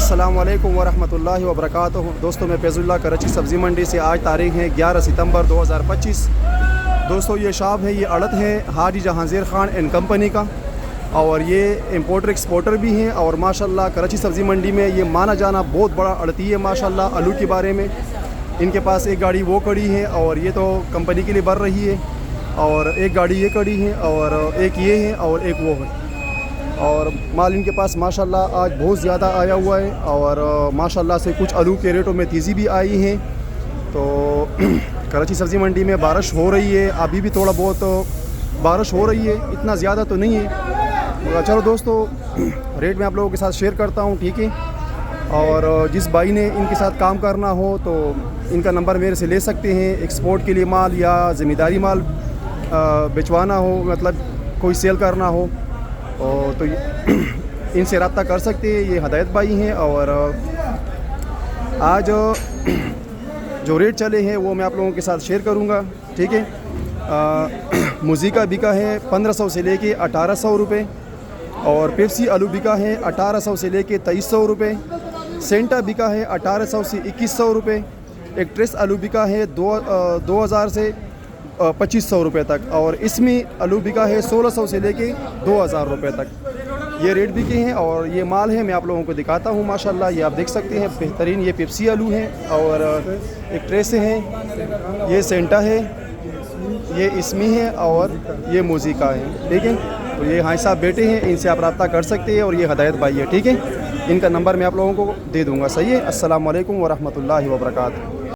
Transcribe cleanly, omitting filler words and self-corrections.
अस्सलाम वालेकुम वरहमतुल्लाहि वबरकातुहू। दोस्तों मैं फैज़ुल्लाह कराची सब्ज़ी मंडी से। आज तारीख़ है 11 सितंबर 2025। दोस्तों ये शॉप है, ये अड़त है हाजी जहांगीर ख़ान एंड कंपनी का, और ये इंपोर्टर एक्सपोर्टर भी हैं। और माशाल्लाह कराची सब्ज़ी मंडी में ये माना जाना बहुत बड़ा अड़ती है माशाल्लाह आलू के बारे में। इनके पास एक गाड़ी वो खड़ी है और ये तो कंपनी के लिए भर रही है, और एक गाड़ी ये खड़ी है, और एक ये है और एक वो है। और माल इनके पास माशाल्लाह आज बहुत ज़्यादा आया हुआ है, और माशाल्लाह से कुछ आलू के रेटों में तेज़ी भी आई है। तो कराची सब्ज़ी मंडी में बारिश हो रही है, अभी भी थोड़ा बहुत बारिश हो रही है, इतना ज़्यादा तो नहीं है। चलो दोस्तों रेट मैं आप लोगों के साथ शेयर करता हूँ, ठीक है। और जिस भाई ने इनके साथ काम करना हो तो इनका नंबर मेरे से ले सकते हैं। एक्सपोर्ट के लिए माल या ज़िम्मेदारी माल भिजवाना हो, मतलब कोई सेल करना हो तो इनसे रब्ता कर सकते हैं। ये हदायत भाई हैं। और आज जो रेट चले हैं वो मैं आप लोगों के साथ शेयर करूंगा, ठीक है। मुज़ीका बिका है 1500 से लेके 1800 रुपये, और पेप्सी आलू बिका है 1800 से लेके 2300 रुपये। सेंटा बिका है 1800 से 2100 रुपये। एक ट्रेस आलू बिका है 2000 से 2500 रुपये तक, और इसमें आलू बिका है 1600 से लेके 2000 रुपये तक। ये रेट बिके हैं और ये माल है, मैं आप लोगों को दिखाता हूँ। माशाल्लाह ये आप देख सकते हैं बेहतरीन ये पेप्सी आलू हैं, और एक ट्रेस है, ये सेंटा है, ये इसमी है, और ये मुज़ीका है, ठीक है। तो ये हाई साहब बेटे हैं, इनसे आप रब्ता कर सकते हैं। और ये हदायत भाई है, ठीक है। इनका नंबर मैं आप लोगों को दे दूँगा, सही है। अस्सलाम वालेकुम वरहमतुल्लाहि वबरकातुहू।